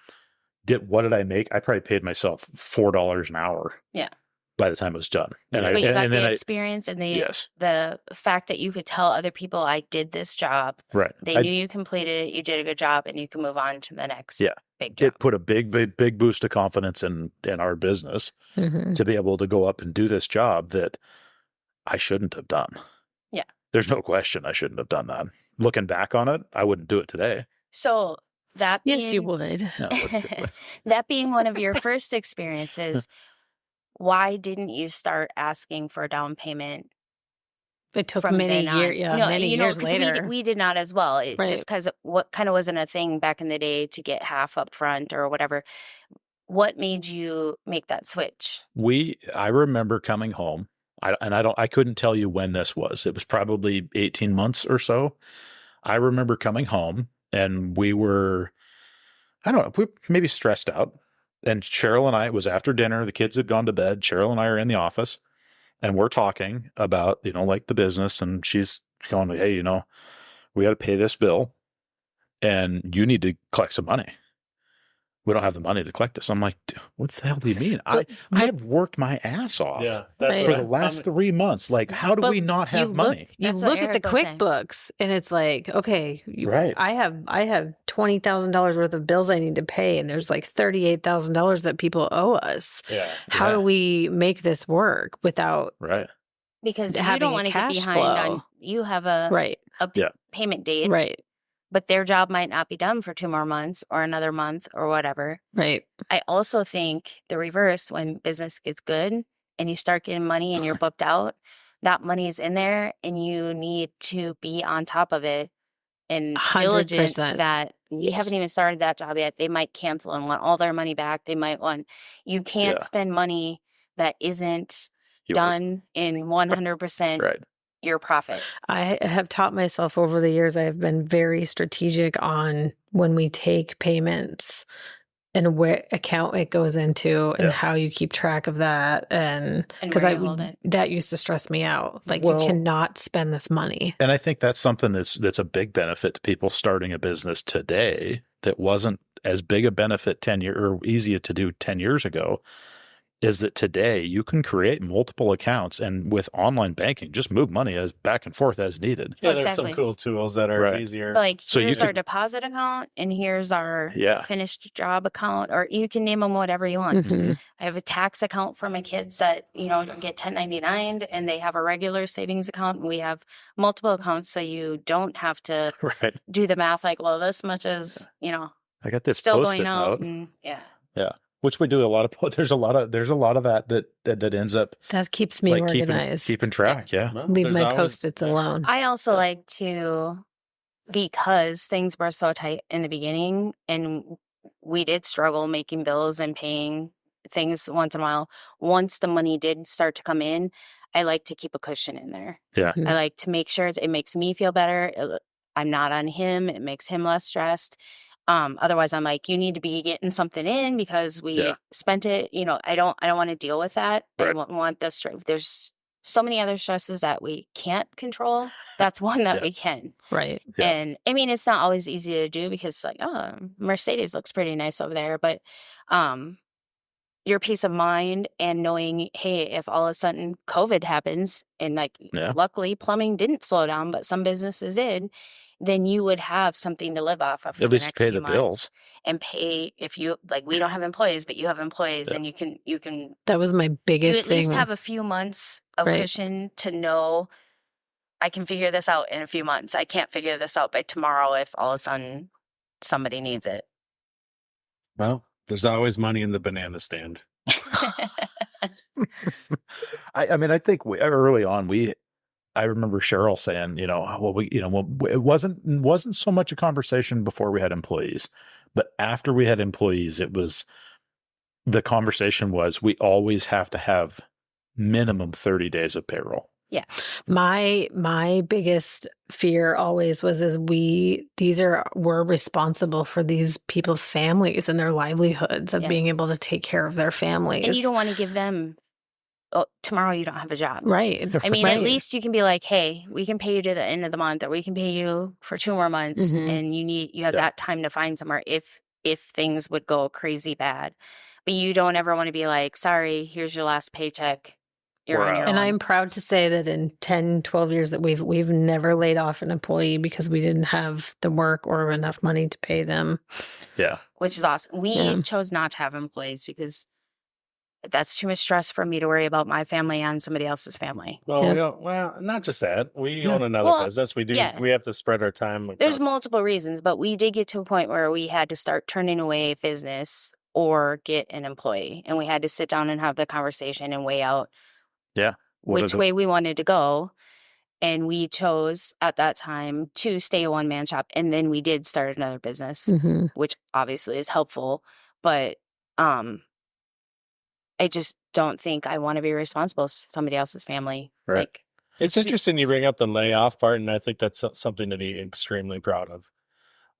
What did I make? I probably paid myself $4 an hour. Yeah. By the time it was done, and But you got and then the experience and yes, the fact that you could tell other people, I did this job. right. They knew you completed it. You did a good job, and you can move on to the next Yeah. big job. It put a big boost of confidence in our business Mhm. to be able to go up and do this job that I shouldn't have done. Yeah. There's no question I shouldn't have done that. Looking back on it, I wouldn't do it today. So that being, Yes, you would. No, that being one of your first experiences, why didn't you start asking for a down payment It took from many then on? years. Yeah, No, many years 'cause later. we did not as well. It Right. just because what kind of wasn't a thing back in the day to get half up front or whatever. What made you make that switch? I remember coming home. I couldn't tell you when this was. It was probably 18 months or so. I remember coming home, and we were, I don't know, we were maybe stressed out. And Sheryl and I, it was after dinner. The kids had gone to bed. Sheryl and I are in the office, and we're talking about, like the business. And she's going, hey, we got to pay this bill, and you need to collect some money. We don't have the money to collect this. I'm like, what the hell do you mean? I have worked my ass off Right. for the last 3 months. Like, how do But we not have you money? You That's what look at the Eric was saying. QuickBooks, and it's like, okay, Right. I have $20,000 worth of bills I need to pay, and there's like $38,000 that people owe us. Yeah. How do we make this work without Right. Because you having don't a want to get cash behind flow? on. You have a right, Yeah. payment date, right, but their job might not be done for 2 more months or another month or whatever. right? I also think the reverse, when business gets good and you start getting money and you're booked out, that money is in there and you need to be on top of it and diligent 100%. that you Yes. haven't even started that job yet. They might cancel and want all their money back. They might want, you can't Yeah. spend money that isn't You were- done in 100% Right. your profit. I have taught myself over the years, I have been very strategic on when we take payments. and where account it goes into and Yeah. how you keep track of that. And And because where you hold it. that used to stress me out. Like, Well- you cannot spend this money. And I think that's something that's a big benefit to people starting a business today that wasn't as big a benefit 10 years or easier to do 10 years ago, is that today you can create multiple accounts and with online banking, just move money as back and forth as needed. Yeah, Well, there's exactly. some cool tools that are Right. easier. Like, So you here's our could- deposit account, and here's our Yeah. finished job account, or you can name them whatever you want. Mhm. I have a tax account for my kids that, get 1099, and they have a regular savings account, and we have multiple accounts, so you don't have to Right. do the math like, well, this much is, I got this still Post-it going out, note. and yeah. Yeah. Which we do a lot of. There's a lot of that ends up That keeps me like organized. keeping track. Yeah. Well, Leave there's my always- Post-its alone. I also like to, because things were so tight in the beginning and we did struggle making bills and paying things once in a while. Once the money did start to come in, I like to keep a cushion in there. Yeah. Mhm. I like to make sure it makes me feel better. I'm not on him. It makes him less stressed. Otherwise I'm like, you need to be getting something in because we Yeah. spent it. I don't want to deal with that. I Right. don't want the stress. There's so many other stresses that we can't control. That's one that Yeah. we can. Right. Yeah. And I mean, it's not always easy to do because like, oh, Mercedes looks pretty nice over there. But your peace of mind and knowing, hey, if all of a sudden COVID happens and like, Yeah. luckily plumbing didn't slow down, but some businesses did, then you would have something to live off of for At the least next pay few the months. bills. And pay, if you like, we don't have employees, but you have employees, Yeah. and you can That was my you biggest at least thing. have a few months of Right. cushion to know I can figure this out in a few months. I can't figure this out by tomorrow if all of a sudden somebody needs it. Well, there's always money in the banana stand. I mean, I think early on I remember Sheryl saying, it wasn't so much a conversation before we had employees, but after we had employees, the conversation was we always have to have minimum 30 days of payroll. My biggest fear always was we're responsible for these people's families and their livelihoods of Yeah. being able to take care of their families. And you don't want to give them, oh, tomorrow you don't have a job. Right. I mean, at Right. least you can be like, hey, we can pay you to the end of the month, or we can pay you for 2 more months, Mhm. and you have Yeah. that time to find somewhere if things would go crazy bad. But you don't ever want to be like, sorry, here's your last paycheck. You're We're on your out. own. And I'm proud to say that in 10, 12 years that we've never laid off an employee because we didn't have the work or enough money to pay them. Yeah. Which is awesome. We Yeah. chose not to have employees because that's too much stress for me to worry about my family and somebody else's family. Well, Yeah. well, not just that. We Yeah. own another Well, business. We do. yeah. We have to spread our time. There's across- multiple reasons, but we did get to a point where we had to start turning away business or get an employee. And we had to sit down and have the conversation and weigh out What which are the- way we wanted to go. And we chose at that time to stay a one-man shop. And then we did start another business, Mm-hmm. which obviously is helpful. But I just don't think I want to be responsible for somebody else's family. Right. Like, It's interesting you bring up the layoff part, and I think that's something to be extremely proud of.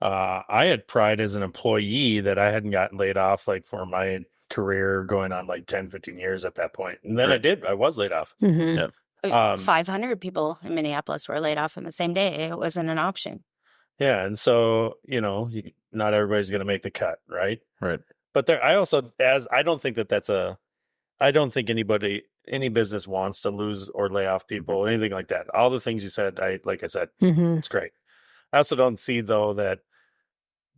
I had pride as an employee that I hadn't gotten laid off like for my career going on like 10, 15 years at that point. And then Right. I was laid off. Mm-hmm. Yeah. 500 people in Minneapolis were laid off on the same day. It wasn't an option. Yeah. And so, not everybody's going to make the cut. Right. Right. But I also, I don't think I don't think any business wants to lose or lay off people, anything like that. All the things you said, like I said, Mm-hmm. it's great. I also don't see though that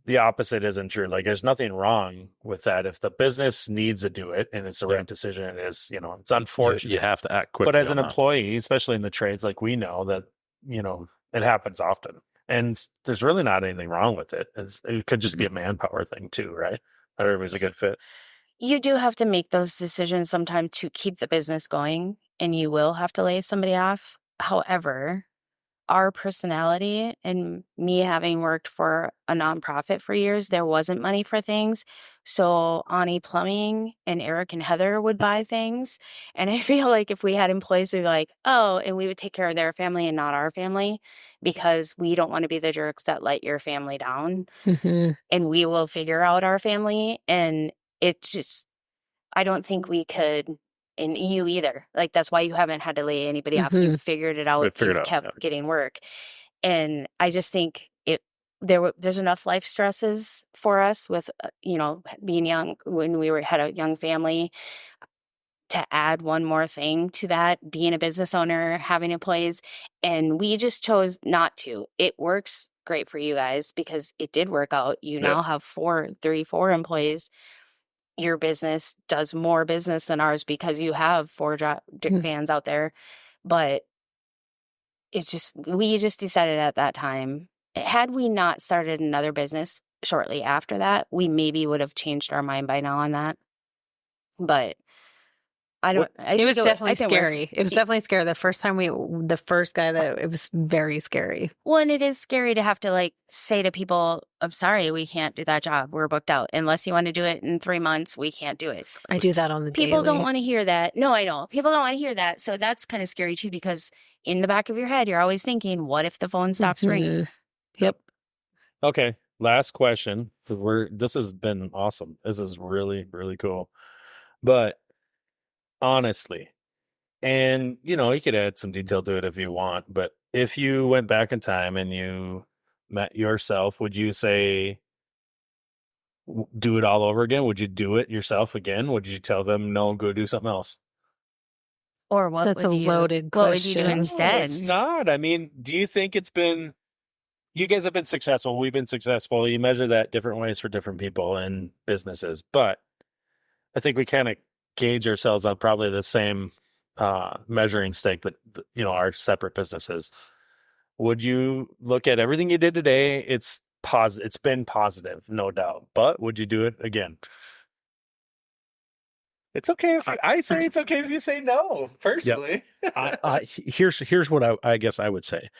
the opposite isn't true. Like there's nothing wrong with that. If the business needs to do it and it's the right decision, it is, it's unfortunate. You have to act quickly. But as an on that. employee, especially in the trades, like we know that, it happens often. And there's really not anything wrong with it. It could just be a manpower thing too, right? Not everybody's a good fit. You do have to make those decisions sometimes to keep the business going, and you will have to lay somebody off. However, our personality and me having worked for a nonprofit for years, there wasn't money for things. So Aune Plumbing and Eric and Heather would buy things. And I feel like if we had employees, we'd be like, oh, and we would take care of their family and not our family, because we don't want to be the jerks that let your family down. Mhm. And we will figure out our family. And it's just, I don't think we could, and you either. Like, that's why you haven't had to lay anybody off. Mhm. You've figured it out. We've figured You've it out, kept yeah. getting work. And I just think there's enough life stresses for us with, being young when had a young family, to add one more thing to that, being a business owner, having employees. And we just chose not to. It works great for you guys because it did work out. You now have 4 employees. Your business does more business than ours because you have 4 fans out there. But we just decided at that time, had we not started another business shortly after that, we maybe would have changed our mind by now on that. But It was definitely scary. It was definitely scary. The first guy it was very scary. Well, and it is scary to have to say to people, I'm sorry, we can't do that job. We're booked out. Unless you want to do it in 3 months, we can't do it. I do that on the People daily. don't want to hear that. No, I know. People don't want to hear that. So that's kind of scary too, because in the back of your head, you're always thinking, what if the phone stops ringing? Yep. Okay. Last question. This has been awesome. This is really, really cool. But honestly, and you could add some detail to it if you want, but if you went back in time and you met yourself, would you say do it all over again? Would you do it yourself again? Would you tell them no, go do something else? Or what That's a loaded what would you do question. instead? No, it's not. I mean, do you think you guys have been successful? We've been successful. You measure that different ways for different people and businesses, but I think we kind of gauge ourselves on probably the same measuring stick, but our separate businesses. Would you look at everything you did today? It's been positive, no doubt, but would you do it again? It's okay if I say it's okay if you say no, personally. Here's what I guess I would say.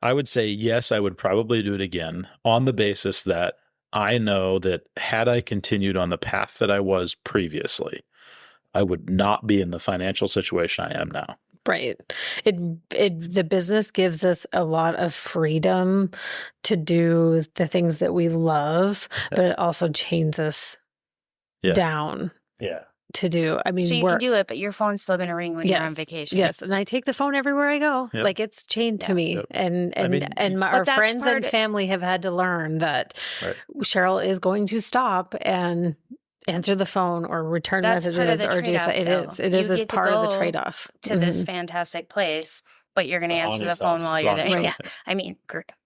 I would say yes, I would probably do it again on the basis that I know that had I continued on the path that I was previously, I would not be in the financial situation I am now. Right. The business gives us a lot of freedom to do the things that we love, but it also chains us down. Yeah. To do. I mean, so you can do it, but your phone's still going to ring when you're on vacation. Yes, and I take the phone everywhere I go. Yep. Like it's chained to me, Yep. and But our that's friends and family have had to learn that Sheryl is going to stop and answer the phone or return messages or do something. It is as part of the trade-off to this fantastic place, but you're going to answer the phone while you're there. Right. Yeah, I mean,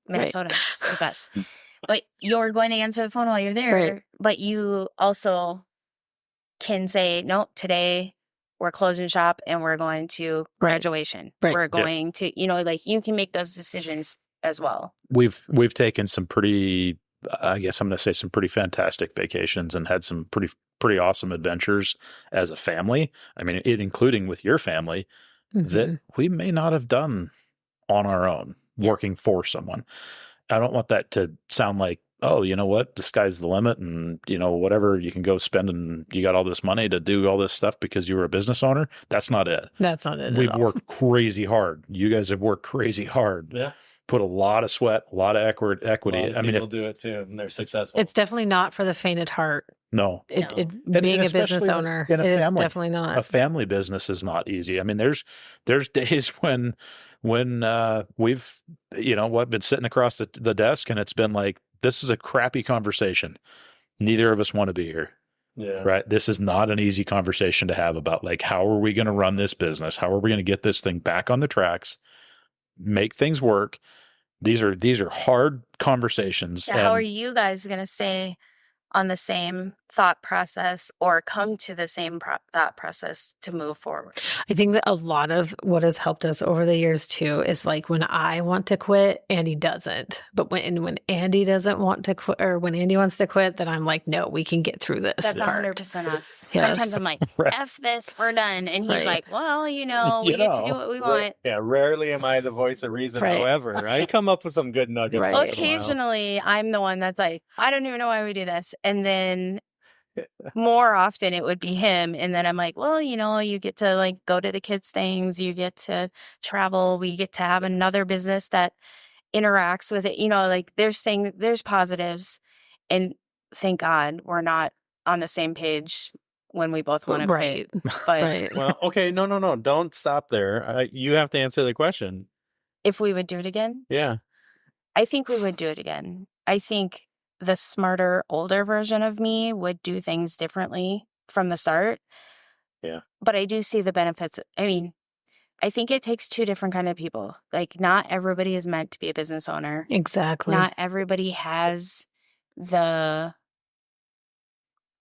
Minnesota is the best. But you're going to answer the phone while you're there, but you also can say, no, today we're closing shop and we're going to graduation. Right. We're going to, you can make those decisions as well. We've taken some pretty, I guess I'm going to say some pretty fantastic vacations and had some pretty awesome adventures as a family. I mean, including with your family that we may not have done on our own, working for someone. I don't want that to sound like, oh, you know what? The sky's the limit and, whatever you can go spend and you got all this money to do all this stuff because you were a business owner. That's not it. That's not it. We've worked crazy hard. You guys have worked crazy hard. Yeah. Put a lot of sweat, a lot of equity. I mean, people do it too and they're successful. It's definitely not for the faint at heart. No. Being a business owner, in a it family, is definitely not. A family business is not easy. I mean, there's days when we've, been sitting across the desk and it's been like, this is a crappy conversation. Neither of us want to be here. Yeah. Right. This is not an easy conversation to have about how are we going to run this business? How are we going to get this thing back on the tracks, make things work? These are hard conversations. Yeah, how are you guys going to stay on the same thought process or come to the same thought process to move forward. I think that a lot of what has helped us over the years too is like when I want to quit, Andy doesn't. But when Andy doesn't want to quit, or when Andy wants to quit, then I'm like, no, we can get through this. That's part. 100% us. Yes. Sometimes I'm like, Right. F this, we're done. And he's Right. like, well, we get to do what we want. Yeah, rarely am I the voice of reason. Right. However, I come up with some good nuggets. Right. once in a while. Occasionally, I'm the one that's like, I don't even know why we do this. And then more often it would be him. And then I'm like, well, you get to like go to the kids' things, you get to travel, we get to have another business that interacts with it. Like there's positives. And thank God we're not on the same page when we both want to Right. quit. But Right. Well, okay, no, don't stop there. You have to answer the question. if we would do it again, Yeah. I think we would do it again. I think the smarter, older version of me would do things differently from the start. Yeah. But I do see the benefits. I mean, I think it takes two different kind of people. Like, not everybody is meant to be a business owner. Exactly. Not everybody has the,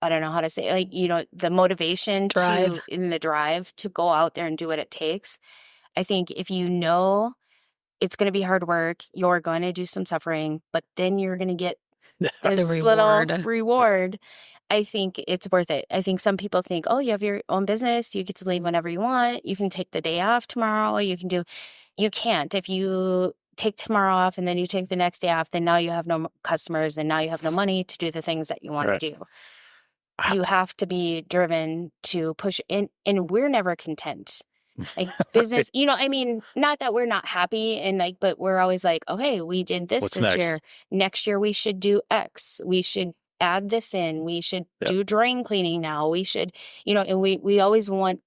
I don't know how to say it, like, the motivation Drive. the drive to go out there and do what it takes. I think if it's going to be hard work, you're going to do some suffering, but then you're going to get this little reward. I think it's worth it. I think some people think, oh, you have your own business, you get to leave whenever you want, you can take the day off tomorrow, you can't. If you take tomorrow off and then you take the next day off, then now you have no customers and now you have no money to do the things that you want to do. You have to be driven to push in, and we're never content. Like business, not that we're not happy but we're always like, okay, we did this What's this next? year. Next year we should do X. We should add this in. We should do drain cleaning now. We should, and we always want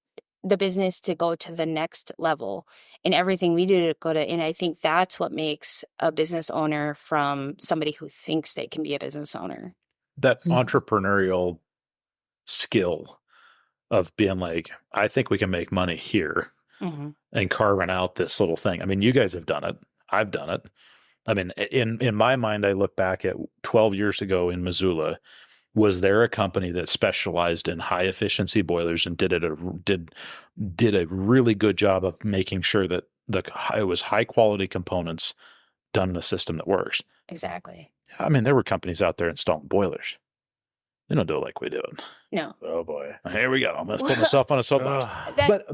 the business to go to the next level and everything we do to go to. And I think that's what makes a business owner from somebody who thinks they can be a business owner. That entrepreneurial skill of being like, I think we can make money here, and carving out this little thing. I mean, you guys have done it. I've done it. I mean, in my mind, I look back at 12 years ago in Missoula. Was there a company that specialized in high efficiency boilers and did a really good job of making sure that it was high quality components done in a system that works? Exactly. I mean, there were companies out there installing boilers. They don't do it like we do it. No. Oh boy. Here we go. I'm going to put myself on a soapbox.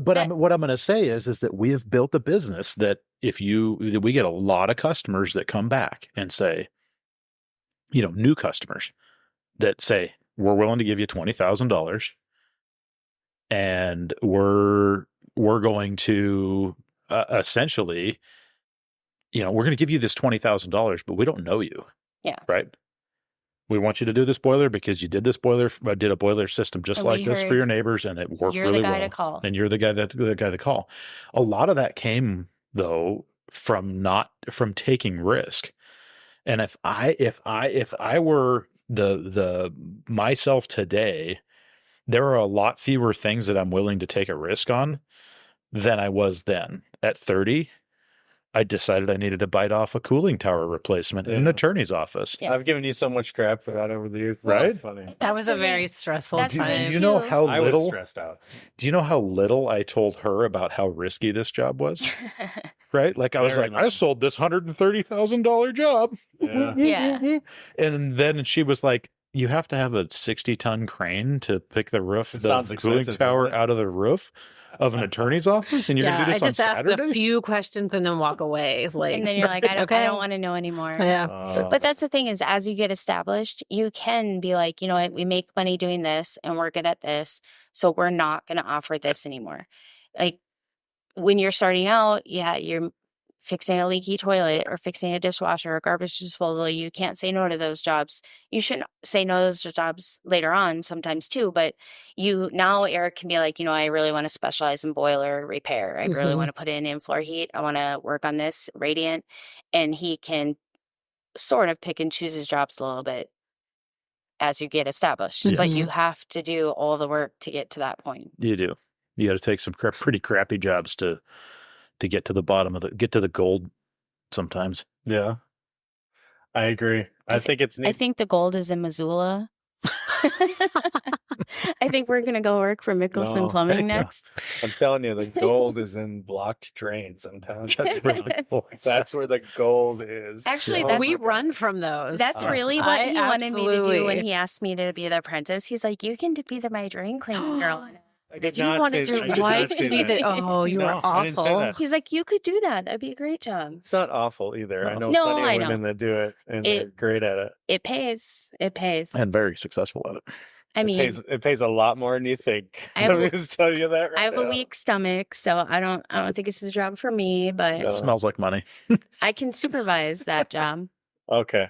What I'm going to say is that we have built a business that we get a lot of customers that come back and say, new customers that say, we're willing to give you $20,000 and we're going to essentially, we're going to give you this $20,000, but we don't know you. Yeah. Right. We want you to do this boiler because you did a boiler system just like this for your neighbors, and it worked really well. You're the guy to call. And you're the guy to call. A lot of that came though from taking risk. And if I were the myself today, there are a lot fewer things that I'm willing to take a risk on than I was then. At 30, I decided I needed to bite off a cooling tower replacement in an attorney's office. Yeah. I've given you so much crap for that over the years. Right? That's funny. That was a very stressful that's time. Do you know how I was little? stressed out. Do you know how little I told her about how risky this job was? Right? Like I was Very like, I sold this $130,000 job. Yeah. Yeah. And then she was like, you have to have a 60-ton crane to pick the roof, It the sounds cooling expensive, tower doesn't it? out of the roof of an attorney's office, and you're gonna do this I on just asked Saturday? a few questions and then walk away. Like, And then you're like, I okay. don't want to know anymore. Yeah. But that's the thing is, as you get established, you can be like, you know what, we make money doing this and we're good at this, so we're not going to offer this anymore. Like when you're starting out, you're fixing a leaky toilet or fixing a dishwasher or garbage disposal. You can't say no to those jobs. You shouldn't say no to those jobs later on sometimes too. But Eric can be like, I really want to specialize in boiler repair. I really want to put in floor heat. I want to work on this radiant. And he can sort of pick and choose his jobs a little bit as you get established. Yes. But you have to do all the work to get to that point. You do. You got to take some pretty crappy jobs to get to the bottom get to the gold sometimes. Yeah. I agree. I think it's neat. I think the gold is in Missoula. I think we're gonna go work for Mickelson No. Plumbing next. I'm telling you, the gold is in blocked drains. I'm telling you, That's really cool. that's where the gold is. Actually, Oh that's my we God. run from those. That's Oh. really what I he wanted me to do when absolutely- he asked me to be the apprentice. He's like, "You can be my drain cleaning girl." I did You not wanted say your that. I did wife not to say be that. the. Oh, you No, were I didn't say awful. that. He's like, "You could do that. That'd be a great job. It's not awful either. I know No, plenty I of know. women that do it, and they're great at it. It pays. It pays." And very successful at it. I mean, It pays a lot more than you think. I have Let me a- just tell you that right I have a now. weak stomach, so I don't think it's a job for me, but No. Smells like money. I can supervise that job. Okay.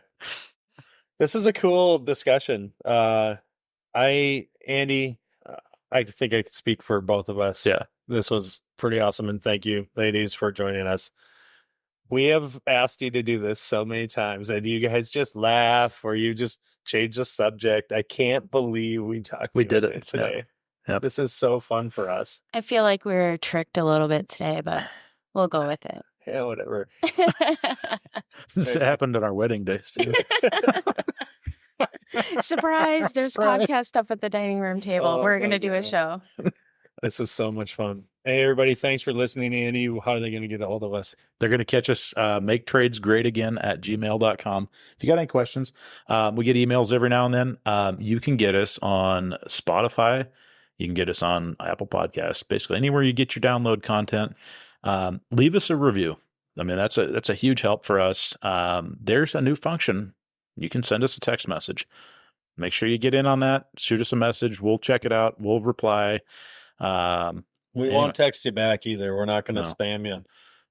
This is a cool discussion. Andy, I think I could speak for both of us. Yeah. This was pretty awesome. And thank you, ladies, for joining us. We have asked you to do this so many times, and you guys just laugh or you just change the subject. I can't believe we talked. We you did into it. today. Yeah. This is so fun for us. I feel like we were tricked a little bit today, but we'll go with it. Yeah, whatever. This happened on our wedding days too. Surprise! There's podcast stuff at the dining room table. Oh, We're my gonna do a God. show. This was so much fun. Hey, everybody, thanks for listening. Andy, how are they going to get a hold of us? They're going to catch us, make trades great again at gmail.com. If you got any questions, we get emails every now and then. You can get us on Spotify. You can get us on Apple Podcasts, basically anywhere you get your download content. Leave us a review. I mean, that's a huge help for us. There's a new function. You can send us a text message. Make sure you get in on that. Shoot us a message. We'll check it out. We'll reply. We Anyway. won't text you back either. We're not going to No. spam you.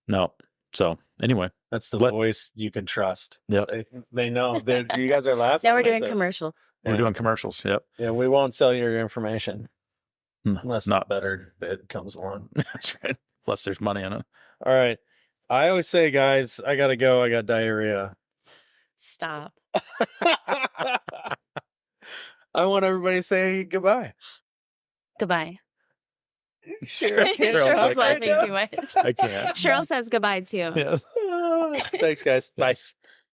No. So anyway, That's the Let- voice you can trust. Yep. They know. You guys are laughing. Now we're when I doing said- commercial. we're doing commercials. Yep. Yeah, we won't sell your information unless Not better bid comes along. That's right. Plus there's money in it. All right. I always say, guys, I got to go. I got diarrhea. Stop. I want everybody to say goodbye. Goodbye. Sure. I can't Cheryl's talk right laughing now. too much. I can't. Cheryl says goodbye too. Yes. Thanks, guys. Bye.